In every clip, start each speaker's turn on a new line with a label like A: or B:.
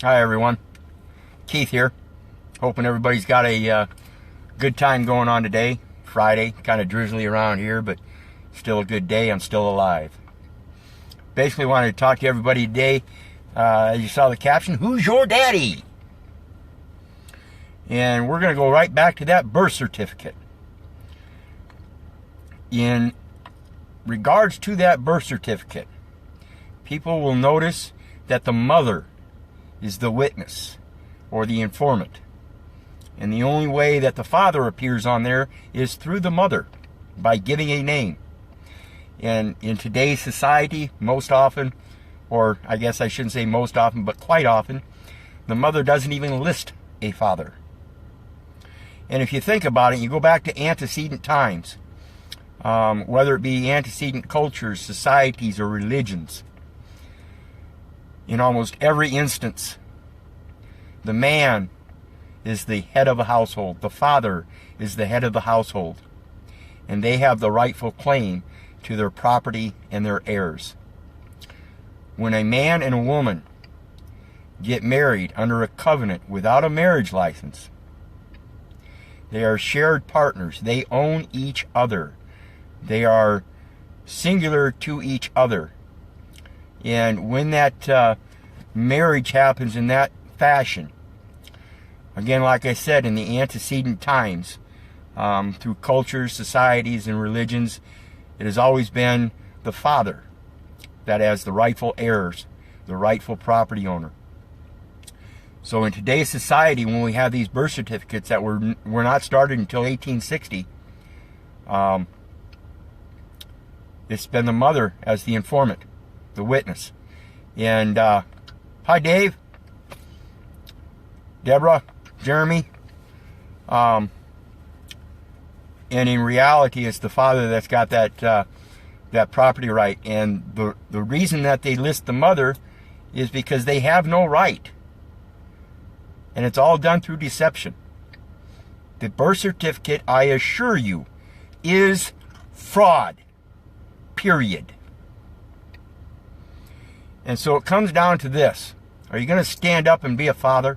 A: Hi everyone, Keith here. Hoping everybody's got a good time going on today. Friday, kind of drizzly around here, but still a good day. I'm still alive. Basically wanted to talk to everybody today. As you saw the caption, who's your daddy? And we're going to go right back to that birth certificate. In regards to that birth certificate, people will notice that the mother is the witness or the informant. And the only way that the father appears on there is through the mother, by giving a name. And in today's society, most often, or I guess I shouldn't say most often, but quite often, the mother doesn't even list a father. And if you think about it, you go back to antecedent times, whether it be antecedent cultures, societies, or religions. In almost every instance, the man is the head of a household. The father is the head of the household. And they have the rightful claim to their property and their heirs. When a man and a woman get married under a covenant without a marriage license, they are shared partners. They own each other. They are singular to each other. And when that marriage happens in that fashion, again, like I said, in the antecedent times, through cultures, societies, and religions, it has always been the father that has the rightful heirs, the rightful property owner. So in today's society, when we have these birth certificates that were not started until 1860, it's been the mother as the informant, the witness. And hi Dave, Deborah, Jeremy. And in reality, it's the father that's got that property right. And the reason that they list the mother is because they have no right. And it's all done through deception. The birth certificate, I assure you, is fraud. Period. And so it comes down to this. Are you going to stand up and be a father?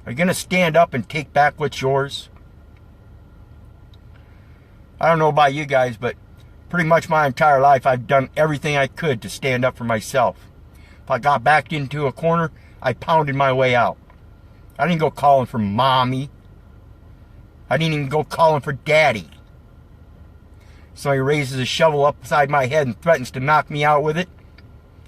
A: Are you going to stand up and take back what's yours? I don't know about you guys, but pretty much my entire life I've done everything I could to stand up for myself. If I got backed into a corner, I pounded my way out. I didn't go calling for mommy. I didn't even go calling for daddy. Somebody raises a shovel upside my head and threatens to knock me out with it.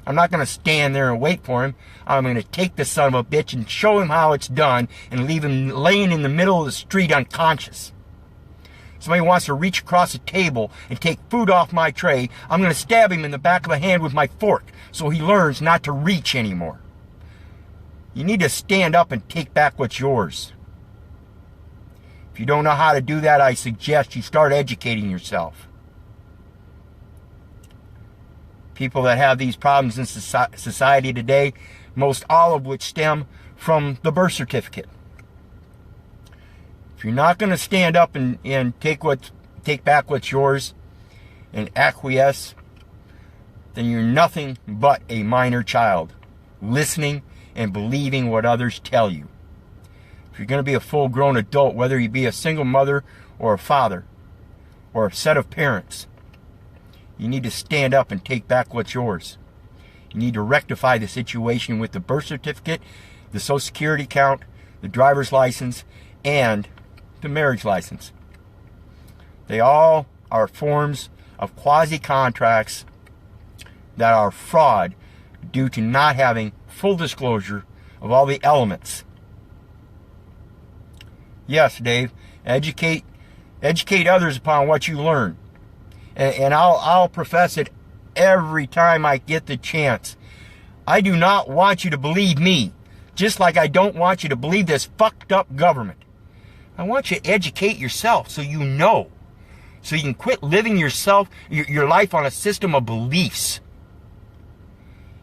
A: I'm not going to stand there and wait for him. I'm going to take the son of a bitch and show him how it's done and leave him laying in the middle of the street unconscious. Somebody wants to reach across a table and take food off my tray. I'm going to stab him in the back of the hand with my fork so he learns not to reach anymore. You need to stand up and take back what's yours. If you don't know how to do that, I suggest you start educating yourself. People that have these problems in society today, most all of which stem from the birth certificate. If you're not going to stand up and take back what's yours and acquiesce, then you're nothing but a minor child, listening and believing what others tell you. If you're going to be a full-grown adult, whether you be a single mother or a father or a set of parents, you need to stand up and take back what's yours. You need to rectify the situation with the birth certificate, the Social Security account, the driver's license, and the marriage license. They all are forms of quasi-contracts that are fraud due to not having full disclosure of all the elements. Yes, Dave, educate others upon what you learn. And I'll profess it every time I get the chance. I do not want you to believe me, just like I don't want you to believe this fucked up government. I want you to educate yourself so you know. So you can quit living your life on a system of beliefs.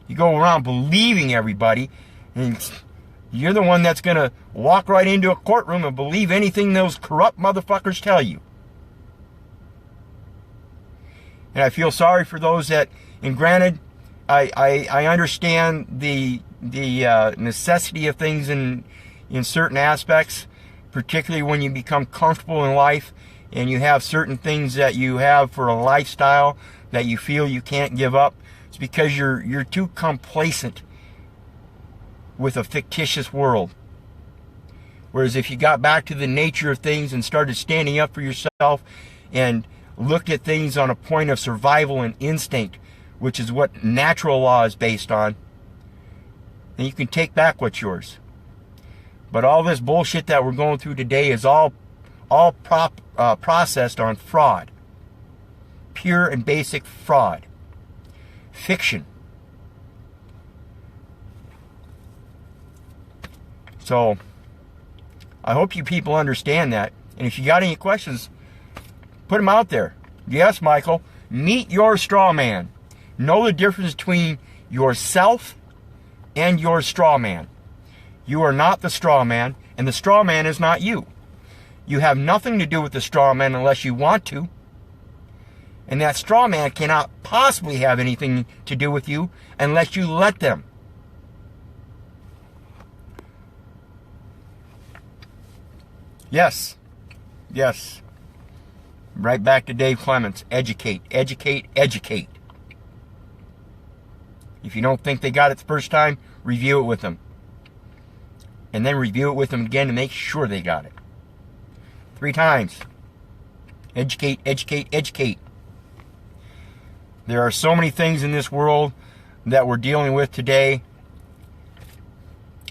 A: You go around believing everybody, and you're the one that's going to walk right into a courtroom and believe anything those corrupt motherfuckers tell you. And I feel sorry for those that, and granted, I understand the necessity of things in certain aspects, particularly when you become comfortable in life and you have certain things that you have for a lifestyle that you feel you can't give up. It's because you're too complacent with a fictitious world. Whereas if you got back to the nature of things and started standing up for yourself and looked at things on a point of survival and instinct, which is what natural law is based on, then you can take back what's yours. But all this bullshit that we're going through today is all processed on fraud. Pure and basic fraud. Fiction. So, I hope you people understand that. And if you got any questions, put them out there. Yes, Michael, meet your straw man. Know the difference between yourself and your straw man. You are not the straw man, and the straw man is not you. You have nothing to do with the straw man unless you want to. And that straw man cannot possibly have anything to do with you unless you let them. Yes. Yes. Right back to Dave Clements. Educate, educate, educate. If you don't think they got it the first time, review it with them. And then review it with them again to make sure they got it. 3 times. Educate, educate, educate. There are so many things in this world that we're dealing with today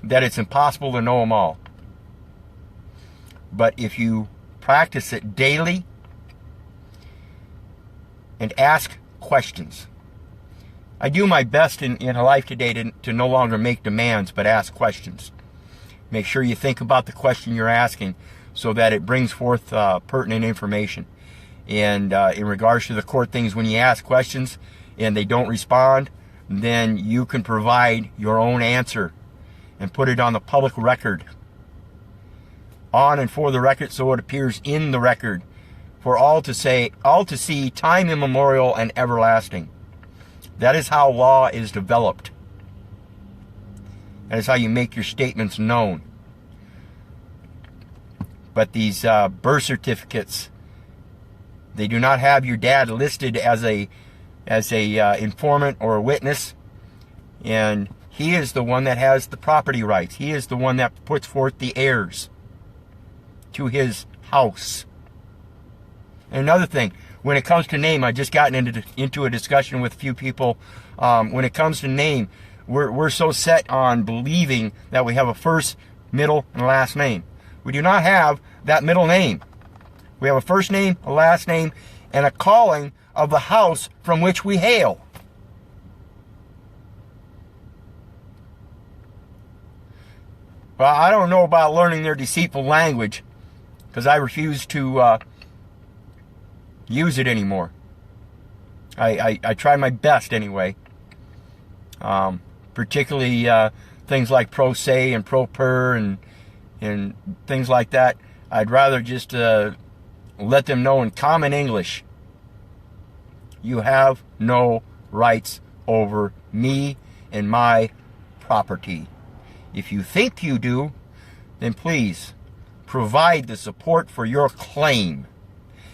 A: that it's impossible to know them all. But if you practice it daily and ask questions. I do my best in life today to no longer make demands, but ask questions. Make sure you think about the question you're asking so that it brings forth pertinent information. And in regards to the court things, when you ask questions and they don't respond, then you can provide your own answer and put it on the public record. On and for the record, so it appears in the record for all to see, time immemorial and everlasting. That is how law is developed. That is how you make your statements known. But these birth certificates, they do not have your dad listed as a informant or a witness, and he is the one that has the property rights. He is the one that puts forth the heirs to his house. And another thing, when it comes to name, I just gotten into a discussion with a few people. When it comes to name, we're so set on believing that we have a first, middle, and last name. We do not have that middle name. We have a first name, a last name, and a calling of the house from which we hail. Well, I don't know about learning their deceitful language, because I refuse to use it anymore. I try my best anyway. Particularly things like pro se and pro per and things like that. I'd rather just let them know in common English, you have no rights over me and my property. If you think you do, then please provide the support for your claim.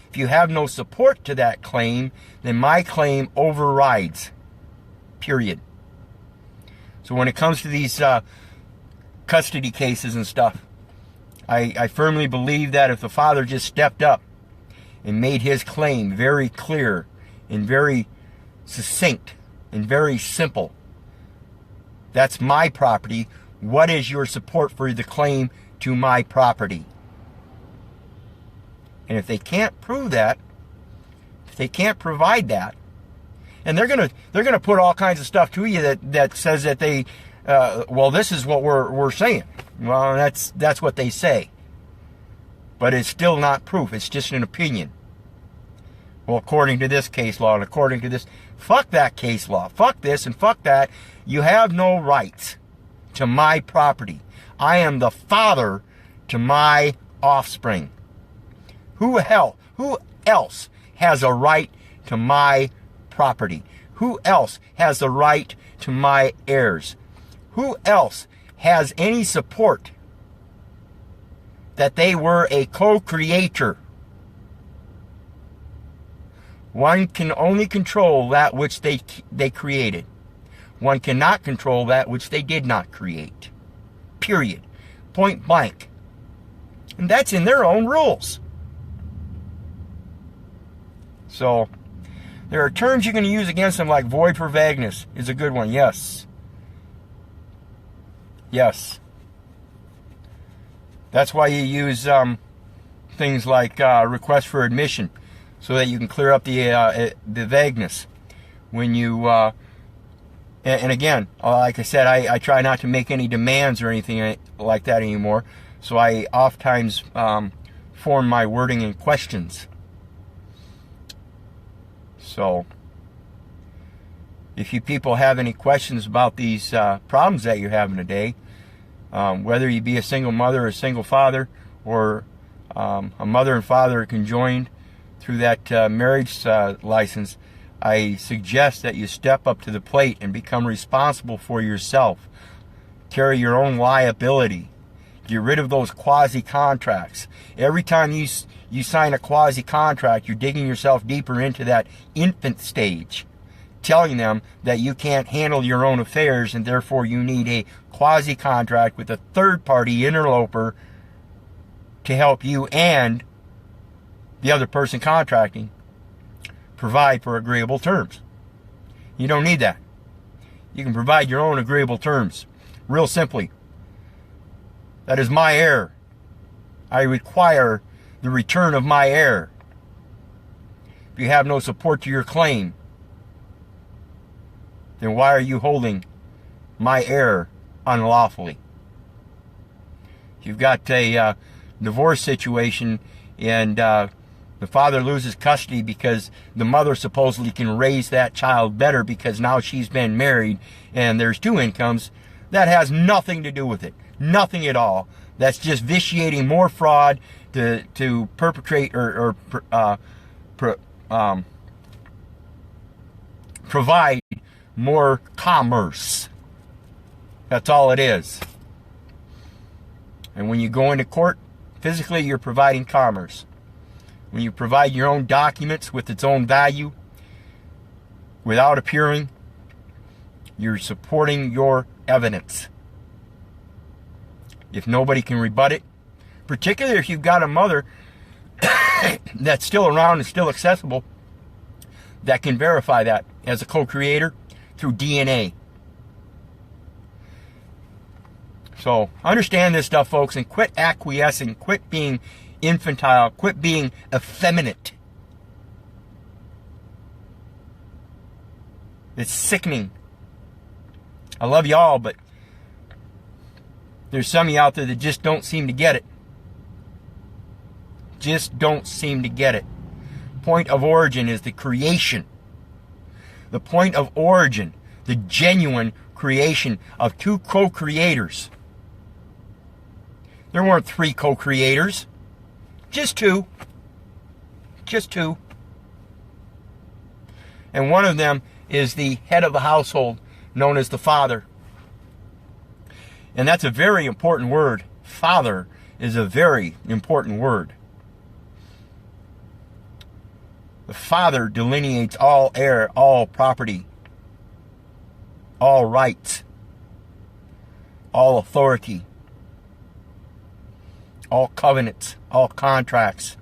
A: If you have no support to that claim, then my claim overrides. Period. So when it comes to these custody cases and stuff, I firmly believe that if the father just stepped up and made his claim very clear and very succinct and very simple, that's my property. What is your support for the claim to my property? And if they can't prove that, if they can't provide that, and they're gonna put all kinds of stuff to you that says that they, well, this is what we're saying. Well, that's what they say, but it's still not proof. It's just an opinion. Well, according to this case law and according to this, fuck that case law. Fuck this and fuck that. You have no rights to my property. I am the father to my offspring. Who else has a right to my property? Who else has the right to my heirs? Who else has any support that they were a co-creator? One can only control that which they created. One cannot control that which they did not create. Period. Point blank. And that's in their own rules. So, there are terms you're going to use against them, like void for vagueness is a good one. Yes. Yes. That's why you use things like request for admission, so that you can clear up the vagueness. When you, and again, like I said, I try not to make any demands or anything like that anymore. So I oftentimes form my wording in questions. So, if you people have any questions about these problems that you're having today, whether you be a single mother or a single father, or a mother and father conjoined through that marriage license, I suggest that you step up to the plate and become responsible for yourself. Carry your own liability. Get rid of those quasi-contracts. Every time you sign a quasi-contract, you're digging yourself deeper into that infant stage, telling them that you can't handle your own affairs, and therefore you need a quasi-contract with a third-party interloper to help you and the other person contracting provide for agreeable terms. You don't need that. You can provide your own agreeable terms. Real simply. That is my heir. I require the return of my heir. If you have no support to your claim, then why are you holding my heir unlawfully? If you've got a divorce situation and the father loses custody because the mother supposedly can raise that child better because now she's been married and there's two incomes, that has nothing to do with it. Nothing at all. That's just vitiating more fraud to perpetrate or provide more commerce. That's all it is. And when you go into court, physically you're providing commerce. When you provide your own documents with its own value, without appearing, you're supporting your evidence. If nobody can rebut it, particularly if you've got a mother that's still around and still accessible, that can verify that as a co-creator through DNA. So understand this stuff, folks, and quit acquiescing, quit being infantile, quit being effeminate. It's sickening. I love y'all, but there's some of you out there that just don't seem to get it. Just don't seem to get it. Point of origin is the creation. The point of origin, the genuine creation of two co-creators. There weren't three co-creators. Just two. Just two. And one of them is the head of the household, known as the father. And that's a very important word. Father is a very important word. The father delineates all heir, all property, all rights, all authority, all covenants, all contracts,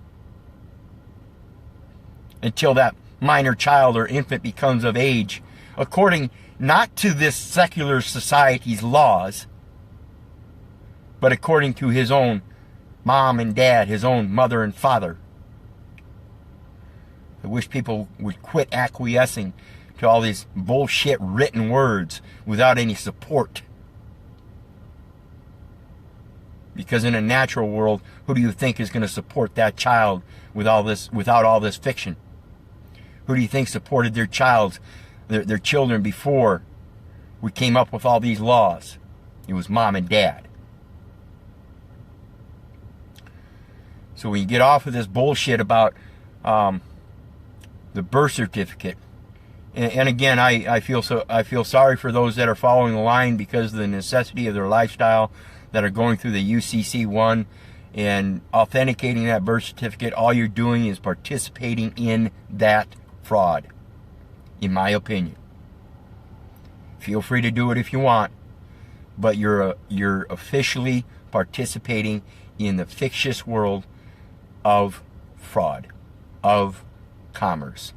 A: until that minor child or infant becomes of age, according not to this secular society's laws, but according to his own mom and dad, his own mother and father. I wish people would quit acquiescing to all these bullshit written words without any support. Because in a natural world, who do you think is going to support that child without all this fiction? Who do you think supported their children before we came up with all these laws? It was mom and dad. So when you get off of this bullshit about the birth certificate And again, I feel sorry for those that are following the line because of the necessity of their lifestyle, that are going through the UCC1 and authenticating that birth certificate. All you're doing is participating in that fraud, in my opinion. Feel free to do it if you want, but you're officially participating in the fictitious world of fraud, of commerce.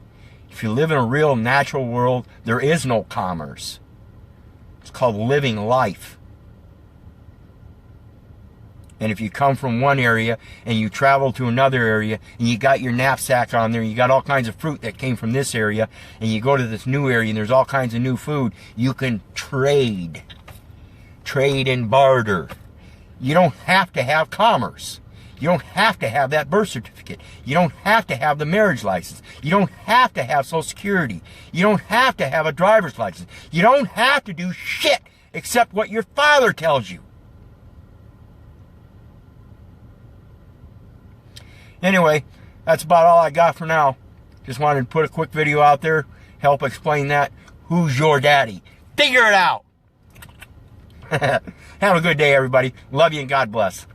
A: If you live in a real natural world, there is no commerce. It's called living life. And if you come from one area and you travel to another area and you got your knapsack on there, you got all kinds of fruit that came from this area, and you go to this new area and there's all kinds of new food, you can trade. Trade and barter. You don't have to have commerce. You don't have to have that birth certificate. You don't have to have the marriage license. You don't have to have Social Security. You don't have to have a driver's license. You don't have to do shit except what your father tells you. Anyway, that's about all I got for now. Just wanted to put a quick video out there, help explain that. Who's your daddy? Figure it out. Have a good day, everybody. Love you and God bless.